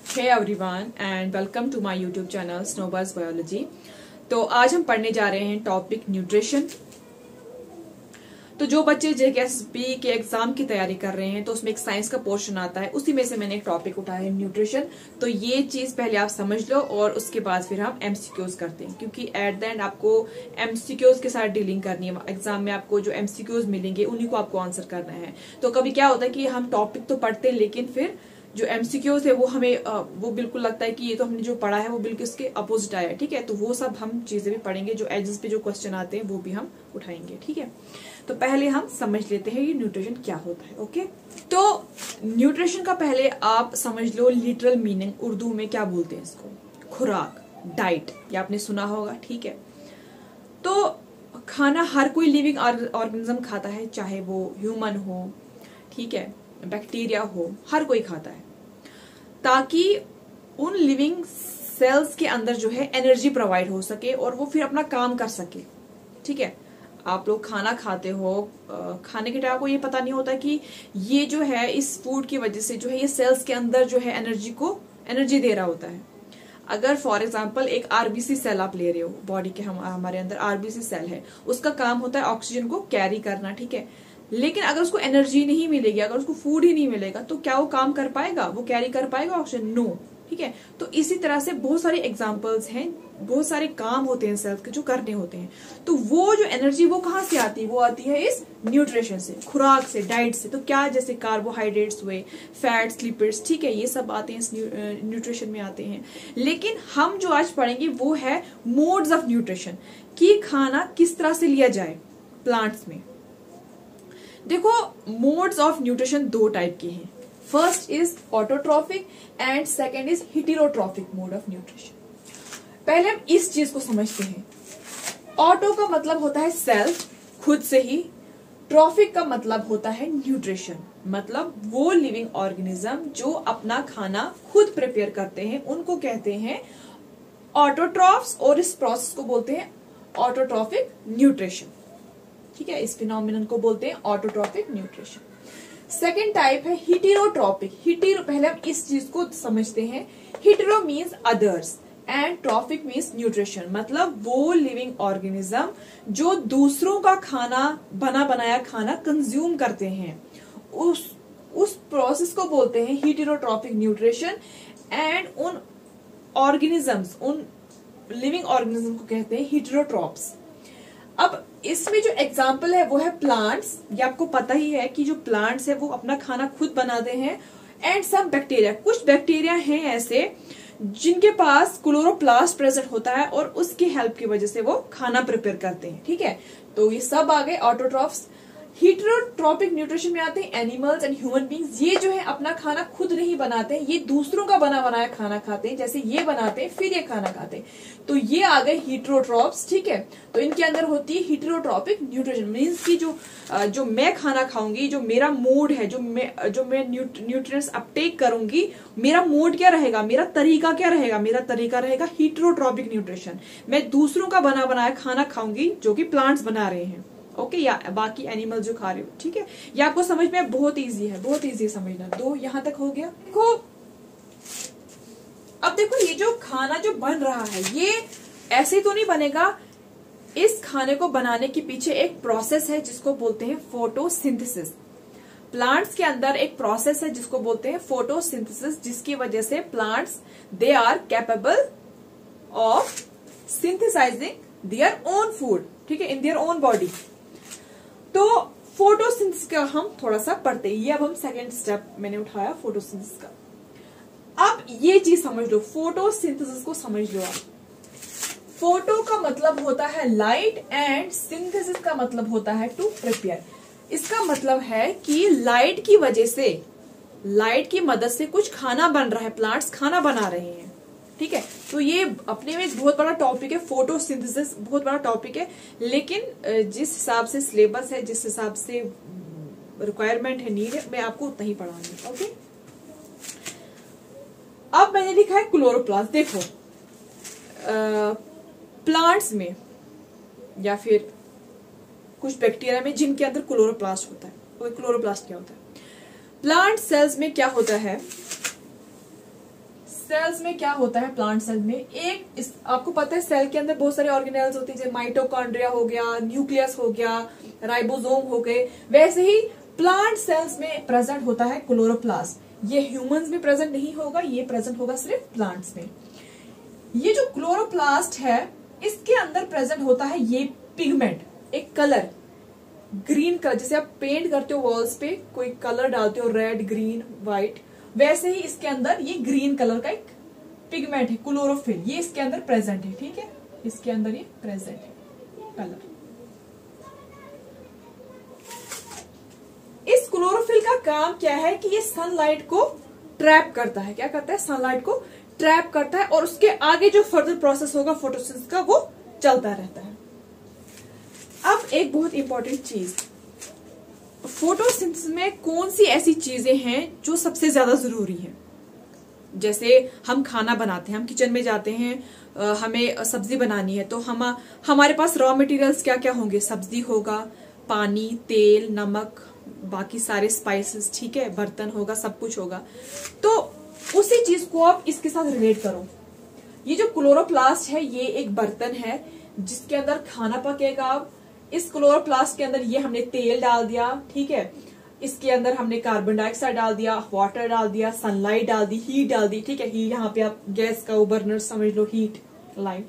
Hey everyone and welcome to my YouTube channel Snobar's biology. तो आज हम पढ़ने जा रहे हैं टॉपिक न्यूट्रिशन। तो जो बच्चे जेकेएसबी के एग्जाम की तैयारी कर रहे हैं तो उसमें एक साइंस का पोर्शन आता है, उसी में से मैंने एक टॉपिक उठाया है न्यूट्रिशन। तो ये चीज पहले आप समझ लो और उसके बाद फिर हम एमसीक्यूज करते हैं, क्योंकि एट द एंड आपको एमसीक्यूज के साथ डीलिंग करनी है। एग्जाम में आपको जो एमसीक्यूज मिलेंगे उन्हीं को आपको आंसर करना है। तो कभी क्या होता है कि हम टॉपिक तो पढ़ते हैं लेकिन फिर जो एमसीक्यूज है वो हमें वो बिल्कुल लगता है कि ये तो हमने जो पढ़ा है वो बिल्कुल इसके अपोजिट आया है। ठीक है, तो वो सब हम चीजें भी पढ़ेंगे, जो एजेस पे जो क्वेश्चन आते हैं वो भी हम उठाएंगे। ठीक है, तो पहले हम समझ लेते हैं ये न्यूट्रिशन क्या होता है। ओके, तो न्यूट्रिशन का पहले आप समझ लो लिटरल मीनिंग उर्दू में क्या बोलते हैं इसको। खुराक, डाइट, ये आपने सुना होगा। ठीक है, तो खाना हर कोई लिविंग ऑर्गेनिज्म खाता है, चाहे वो ह्यूमन हो, ठीक है, बैक्टीरिया हो, हर कोई खाता है, ताकि उन लिविंग सेल्स के अंदर जो है एनर्जी प्रोवाइड हो सके और वो फिर अपना काम कर सके। ठीक है, आप लोग खाना खाते हो, खाने के टाइम आपको ये पता नहीं होता कि ये जो है इस फूड की वजह से जो है ये सेल्स के अंदर जो है एनर्जी दे रहा होता है। अगर फॉर एग्जांपल एक आरबीसी सेल आप ले रहे हो, बॉडी के हमारे अंदर आरबीसी सेल है, उसका काम होता है ऑक्सीजन को कैरी करना। ठीक है, लेकिन अगर उसको एनर्जी नहीं मिलेगी, अगर उसको फूड ही नहीं मिलेगा तो क्या वो काम कर पाएगा, वो कैरी कर पाएगा ऑक्सीजन? नो। ठीक है, तो इसी तरह से बहुत सारे एग्जांपल्स हैं, बहुत सारे काम होते हैं सेल्स के जो करने होते हैं। तो वो जो एनर्जी वो कहाँ से आती है? वो आती है इस न्यूट्रिशन से, खुराक से, डाइट से। तो क्या, जैसे कार्बोहाइड्रेट्स हुए, फैट्स, लिपिड्स, ठीक है, ये सब आते हैं इस न्यूट्रिशन में आते हैं। लेकिन हम जो आज पढ़ेंगे वो है मोड्स ऑफ न्यूट्रिशन, कि खाना किस तरह से लिया जाए प्लांट्स में। देखो, मोड्स ऑफ न्यूट्रिशन दो टाइप के हैं। First is autotrophic and second is heterotrophic mode of nutrition. पहले हम इस चीज को समझते हैं। ऑटो का मतलब होता है सेल्फ, खुद से ही। ट्रॉफिक का मतलब होता है न्यूट्रिशन, मतलब वो लिविंग ऑर्गेनिज्म जो अपना खाना खुद प्रिपेयर करते हैं, उनको कहते हैं ऑटोट्रॉफ्स, और इस प्रोसेस को बोलते हैं ऑटोट्रॉफिक न्यूट्रिशन। ठीक है, इस फिनोमिनन को बोलते हैं ऑटोट्रॉफिक न्यूट्रिशन। सेकेंड टाइप है हेटेरोट्रॉपिक। हेटेरो, पहले हम इस चीज को समझते हैं। Hetero means others and trophic means nutrition, मतलब वो लिविंग ऑर्गेनिज्म जो दूसरों का खाना, बना बनाया खाना कंज्यूम करते हैं, उस प्रोसेस को बोलते हैं हेटेरोट्रॉपिक न्यूट्रिशन। एंड उन ऑर्गेनिजम्स, उन लिविंग ऑर्गेनिज्म को कहते हैं हेटेरोट्रॉप्स। अब इसमें जो एग्जाम्पल है वो है प्लांट्स। ये आपको पता ही है कि जो प्लांट्स है वो अपना खाना खुद बनाते हैं। एंड सम बैक्टीरिया, कुछ बैक्टीरिया हैं ऐसे जिनके पास क्लोरोप्लास्ट प्रेजेंट होता है और उसकी हेल्प की वजह से वो खाना प्रिपेयर करते हैं। ठीक है, तो ये सब आ गए ऑटोट्रॉफ्स। हेटेरोट्रॉपिक न्यूट्रिशन में आते हैं एनिमल्स एंड ह्यूमन बींग्स। ये जो है अपना खाना खुद नहीं बनाते हैं, ये दूसरों का बना बनाया खाना खाते हैं, जैसे ये बनाते हैं फिर ये खाना खाते हैं। तो ये आ गए हेटेरोट्रॉप्स। ठीक है, तो इनके अंदर होती है हेटेरोट्रॉपिक न्यूट्रिशन, मीन्स की जो मैं खाना खाऊंगी, जो मेरा मोड है, जो मैं न्यूट्रिएंट्स अपटेक करूंगी, मेरा मोड क्या रहेगा, मेरा तरीका क्या रहेगा? मेरा तरीका रहेगा हेटेरोट्रॉपिक न्यूट्रिशन। मैं दूसरों का बना बनाया खाना खाऊंगी जो कि प्लांट्स बना रहे हैं। ओके, या बाकी एनिमल जो खा रहे हो। ठीक है, ये आपको समझ में बहुत इजी है, बहुत इजी है समझना। दो यहां तक हो गया। देखो, अब देखो ये जो खाना जो बन रहा है ये ऐसे तो नहीं बनेगा। इस खाने को बनाने के पीछे एक प्रोसेस है जिसको बोलते हैं फोटोसिंथेसिस। प्लांट्स के अंदर एक प्रोसेस है जिसको बोलते हैं फोटोसिंथेसिस, जिसकी वजह से plants they are capable of synthesising their own food. ठीक है, इन देयर ओन बॉडी। तो फोटोसिंथेसिस का हम थोड़ा सा पढ़ते हैं। ये अब हम सेकेंड स्टेप मैंने उठाया फोटोसिंथेसिस का। अब ये चीज समझ लो, फोटोसिंथेसिस को समझ लो आप। फोटो का मतलब होता है लाइट एंड सिंथेसिस का मतलब होता है टू प्रिपेयर। इसका मतलब है कि लाइट की वजह से, लाइट की मदद से कुछ खाना बन रहा है, प्लांट्स खाना बना रहे हैं। ठीक है, तो ये अपने में एक बहुत बड़ा टॉपिक है, फोटोसिंथेसिस बहुत बड़ा टॉपिक है। लेकिन जिस हिसाब से सिलेबस है, जिस हिसाब से रिक्वायरमेंट है, नीड है, मैं आपको उतना ही पढ़ाऊंगी। ओके, अब मैंने लिखा है क्लोरोप्लास्ट। देखो, प्लांट्स में या फिर कुछ बैक्टीरिया में जिनके अंदर क्लोरोप्लास्ट होता है, वो क्लोरोप्लास्ट क्या होता है? प्लांट सेल्स में क्या होता है, सेल्स में क्या होता है, प्लांट सेल में आपको पता है सेल के अंदर बहुत सारे ऑर्गेनेल्स होते हैं, जैसे माइटोकॉन्ड्रिया हो गया, न्यूक्लियस हो गया, राइबोसोम हो गए, वैसे ही प्लांट सेल्स में प्रेजेंट होता है क्लोरोप्लास्ट। ये ह्यूमंस में प्रेजेंट नहीं होगा, ये प्रेजेंट होगा सिर्फ प्लांट्स में। ये जो क्लोरोप्लास्ट है इसके अंदर प्रेजेंट होता है ये पिगमेंट, एक कलर, ग्रीन कलर। जैसे आप पेंट करते हो वॉल्स पे, कोई कलर डालते हो रेड, ग्रीन, व्हाइट, वैसे ही इसके अंदर ये ग्रीन कलर का एक पिगमेंट है क्लोरोफिल, ये इसके अंदर प्रेजेंट है। ठीक है, इसके अंदर ये प्रेजेंट है कलर। इस क्लोरोफिल का काम क्या है कि ये सनलाइट को ट्रैप करता है। क्या करता है, सनलाइट को ट्रैप करता है, और उसके आगे जो फर्दर प्रोसेस होगा फोटोसिंथेसिस का वो चलता रहता है। अब एक बहुत इंपॉर्टेंट चीज, फोटोसिंथेसिस में कौन सी ऐसी चीजें हैं जो सबसे ज्यादा जरूरी है। जैसे हम खाना बनाते हैं, हम किचन में जाते हैं, हमें सब्जी बनानी है, तो हमारे पास रॉ मटेरियल्स क्या क्या होंगे, सब्जी होगा, पानी, तेल, नमक, बाकी सारे स्पाइसेस, ठीक है, बर्तन होगा, सब कुछ होगा। तो उसी चीज को आप इसके साथ रिलेट करो। ये जो क्लोरोप्लास्ट है ये एक बर्तन है जिसके अंदर खाना पकेगा। इस क्लोरोप्लास्ट के अंदर ये हमने तेल डाल दिया, ठीक है, इसके अंदर हमने कार्बन डाइऑक्साइड डाल दिया, वाटर डाल दिया, सनलाइट डाल दी, हीट डाल दी, ठीक है, हीट यहाँ पे आप गैस का बर्नर समझ लो, हीट लाइट।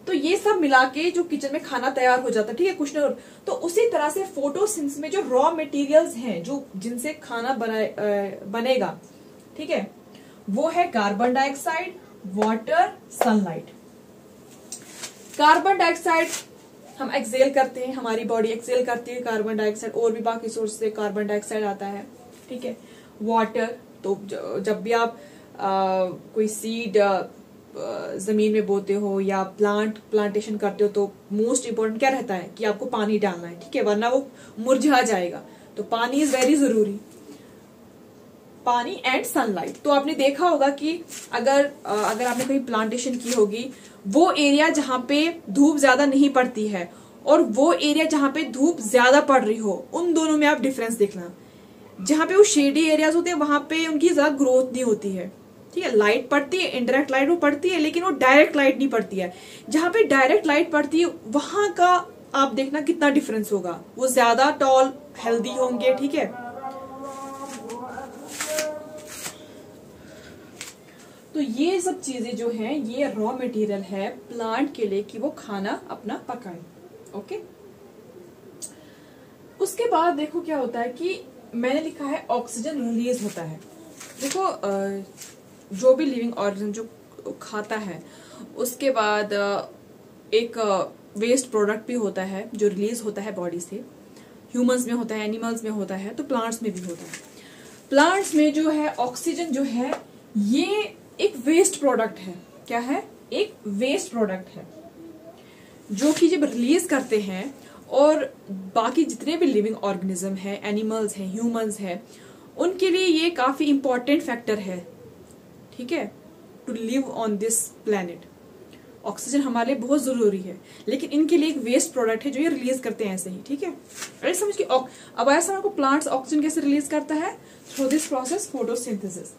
तो ये सब मिला के जो किचन में खाना तैयार हो जाता है, ठीक है, कुछ न। तो उसी तरह से फोटोसिंथेसिस में जो रॉ मटेरियल्स हैं जो जिनसे खाना बनेगा, ठीक है, वो है carbon dioxide, water, sunlight. Carbon dioxide हम एक्सेल करते हैं, हमारी बॉडी एक्सेल करती है कार्बन डाइऑक्साइड, और भी बाकी सोर्स से कार्बन डाइऑक्साइड आता है, ठीक है। वाटर, तो जब भी आप कोई सीड जमीन में बोते हो या प्लांटेशन करते हो, तो मोस्ट इंपोर्टेंट क्या रहता है कि आपको पानी डालना है, ठीक है, वरना वो मुरझा जाएगा। तो पानी इज वेरी जरूरी, पानी एंड सनलाइट। तो आपने देखा होगा कि अगर आपने कहीं प्लांटेशन की होगी, वो एरिया जहां पे धूप ज्यादा नहीं पड़ती है और वो एरिया जहां पे धूप ज्यादा पड़ रही हो, उन दोनों में आप डिफरेंस देखना। जहां पे वो शेडी एरियाज होते हैं वहां पे उनकी ज्यादा ग्रोथ नहीं होती है, ठीक है, लाइट पड़ती है, इनडायरेक्ट लाइट वो पड़ती है, लेकिन वो डायरेक्ट लाइट नहीं पड़ती है। जहां पे डायरेक्ट लाइट पड़ती है वहां का आप देखना कितना डिफरेंस होगा, वो ज्यादा टॉल हेल्दी होंगे, ठीक है। तो ये सब चीजें जो हैं ये रॉ मटेरियल है प्लांट के लिए कि वो खाना अपना पकाए, ओके। उसके बाद देखो क्या होता है कि मैंने लिखा है ऑक्सीजन रिलीज होता है। देखो जो भी लिविंग ऑर्गेनिज्म जो खाता है उसके बाद एक वेस्ट प्रोडक्ट भी होता है जो रिलीज होता है बॉडी से। ह्यूमंस में होता है, एनिमल्स में होता है, तो प्लांट्स में भी होता है। प्लांट्स में जो है ऑक्सीजन जो है ये एक वेस्ट प्रोडक्ट है। क्या है? एक वेस्ट प्रोडक्ट है जो कि जब रिलीज करते हैं, और बाकी जितने भी लिविंग ऑर्गेनिज्म है, एनिमल्स हैं, ह्यूमंस हैं, उनके लिए ये काफी इंपॉर्टेंट फैक्टर है, ठीक है, to live on this planet. Oxygen हमारे लिए बहुत जरूरी है, लेकिन इनके लिए एक वेस्ट प्रोडक्ट है जो ये रिलीज करते हैं ऐसे ही, ठीक है। अरे समझ के अब ऐसा आपको प्लांट्स ऑक्सीजन कैसे रिलीज करता है? Through this process photosynthesis.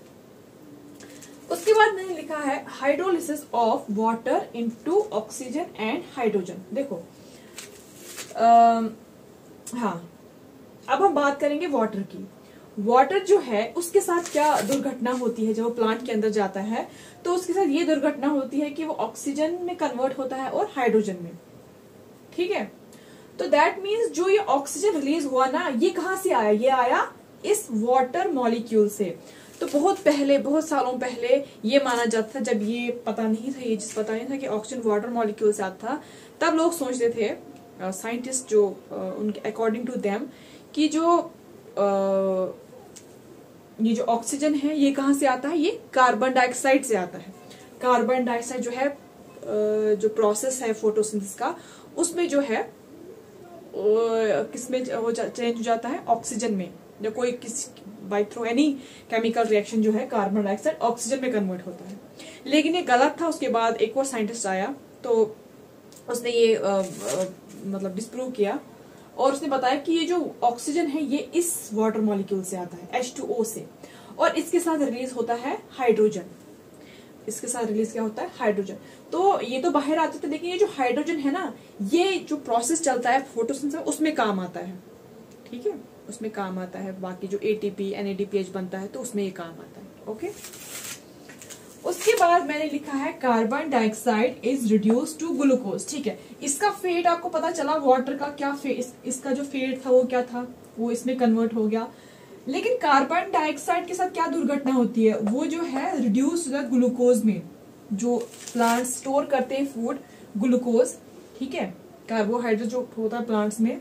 उसके बाद मैंने लिखा है hydrolysis of water into oxygen and hydrogen. देखो हाँ, अब हम बात करेंगे वाटर की। वाटर जो है उसके साथ क्या दुर्घटना होती है जब वो प्लांट के अंदर जाता है, तो उसके साथ ये दुर्घटना होती है कि वो ऑक्सीजन में कन्वर्ट होता है और हाइड्रोजन में, ठीक है। तो दैट मीन्स जो ये ऑक्सीजन रिलीज हुआ ना, ये कहां से आया? ये आया इस वाटर मॉलिक्यूल से। तो बहुत पहले, बहुत सालों पहले ये माना जाता था, जब ये पता नहीं था, ये जिस पता नहीं था कि ऑक्सीजन वाटर मॉलिक्यूल से आता था, तब लोग सोचते थे, साइंटिस्ट जो उनके अकॉर्डिंग टू देम, कि जो ये जो ऑक्सीजन है ये कहां से आता है? ये कार्बन डाइऑक्साइड से आता है। कार्बन डाइऑक्साइड जो है जो प्रोसेस है फोटोसिंथेसिस का, उसमें जो है किसमें चेंज हो जाता है? ऑक्सीजन में। जो कोई by through any chemical reaction जो है कार्बन डाइऑक्साइड ऑक्सीजन में कन्वर्ट होता है, लेकिन ये गलत था। उसके बाद एक और साइंटिस्ट आया, तो उसने ये मतलब डिस्प्रूव किया, और उसने बताया कि ये जो ऑक्सीजन है ये इस वाटर मॉलिक्यूल से आता है, H2O से, और इसके साथ रिलीज होता है हाइड्रोजन। इसके साथ रिलीज क्या होता है, हाइड्रोजन। तो ये तो बाहर आते थे, लेकिन ये जो हाइड्रोजन है ना, ये जो प्रोसेस चलता है फोटोसिंथेसिस उसमें काम आता है, ठीक है, उसमें काम आता है। बाकी जो एटीपी NADPH बनता है तो उसमें ये काम आता है। ओके, उसके बाद मैंने लिखा है carbon dioxide is reduce to glucose. ठीक है, इसका फेट आपको पता चला, वाटर का क्या इसका जो फेट था वो क्या था, वो इसमें कन्वर्ट हो गया। लेकिन कार्बन डाइऑक्साइड के साथ क्या दुर्घटना होती है, वो जो है रिड्यूस हो जाता ग्लूकोज में। जो प्लांट स्टोर करते हैं फूड, ग्लूकोज, ठीक है, कार्बोहाइड्रेट जो होता है प्लांट्स में,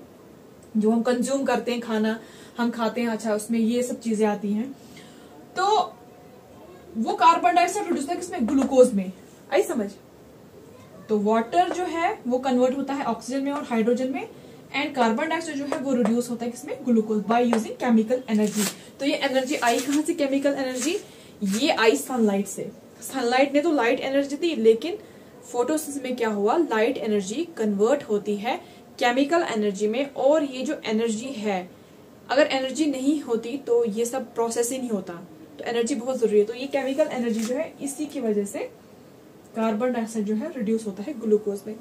जो हम कंज्यूम करते हैं, खाना हम खाते हैं, अच्छा उसमें ये सब चीजें आती हैं, तो वो कार्बन डाइऑक्साइड रिड्यूस होता है किसमें, ग्लूकोज में। आई समझ। तो वाटर जो है वो कन्वर्ट होता है ऑक्सीजन में और हाइड्रोजन में, एंड कार्बन डाइऑक्साइड जो है वो रिड्यूस होता है किसमें, glucose, by using chemical energy. तो ये एनर्जी आई कहां से, केमिकल एनर्जी, ये आई सनलाइट से। सनलाइट ने तो लाइट एनर्जी दी, लेकिन फोटोसिंथेसिस में क्या हुआ, लाइट एनर्जी कन्वर्ट होती है केमिकल एनर्जी में। और ये जो एनर्जी है, अगर एनर्जी नहीं होती तो ये सब प्रोसेस ही नहीं होता, तो एनर्जी बहुत जरूरी है। तो ये केमिकल एनर्जी जो है, इसी की वजह से कार्बन डाइऑक्साइड जो है रिड्यूस होता है ग्लूकोज में।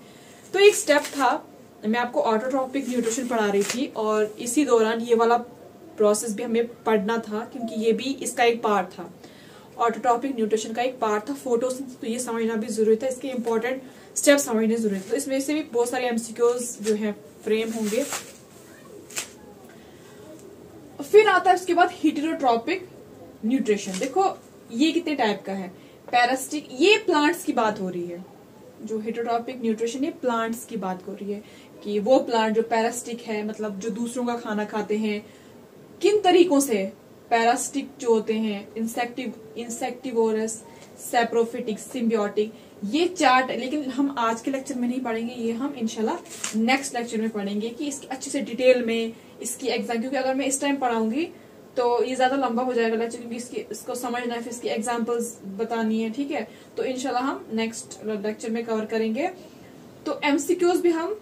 तो एक स्टेप था, मैं आपको ऑटोट्रॉपिक न्यूट्रिशन पढ़ा रही थी, और इसी दौरान ये वाला प्रोसेस भी हमें पढ़ना था, क्योंकि ये भी इसका एक पार्ट था, ऑटोट्रॉपिक न्यूट्रिशन का एक पार्ट था फोटोसिंथेसिस। तो ये समझना भी जरूरी था, इसके इंपॉर्टेंट स्टेप समझने जरूरी थे। तो इसमें से भी बहुत सारे एमसीक्यूज जो है फ्रेम होंगे। फिर आता है उसके बाद हेटेरोट्रॉपिक न्यूट्रिशन। देखो ये कितने टाइप का है, पैरासिटिक, ये प्लांट्स की बात हो रही है। जो हेटेरोट्रॉपिक न्यूट्रिशन ये प्लांट्स की बात हो रही है, कि वो प्लांट जो पैरासिटिक है, मतलब जो दूसरों का खाना खाते हैं, किन तरीकों से, पैरासिटिक जो होते हैं, इंसेक्टिवोरस, सैप्रोफिटिक, सिम्बियोटिक, ये चार्ट, लेकिन हम आज के लेक्चर में नहीं पढ़ेंगे, ये हम इंशाल्लाह नेक्स्ट लेक्चर में पढ़ेंगे कि इसकी अच्छे से डिटेल में इसकी एग्जाम, क्योंकि अगर मैं इस टाइम पढ़ाऊंगी तो ये ज्यादा लंबा हो जाएगा लेक्चर, क्योंकि इसको समझना है, फिर इसकी एग्जांपल्स बतानी है, ठीक है। तो इंशाल्लाह हम नेक्स्ट लेक्चर में कवर करेंगे। तो एमसीक्यूज भी हम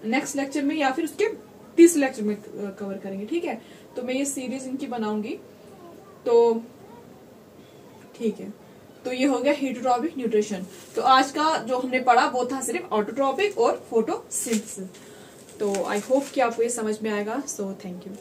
नेक्स्ट लेक्चर में या फिर उसके तीसरे लेक्चर में कवर करेंगे, ठीक है। तो मैं ये सीरीज इनकी बनाऊंगी, तो ठीक है। तो ये हो गया हेटेरोट्रॉपिक न्यूट्रिशन। तो आज का जो हमने पढ़ा वो था सिर्फ ऑटोट्रॉपिक और फोटोसिंथेसिस। तो आई होप कि आपको ये समझ में आएगा। So thank you.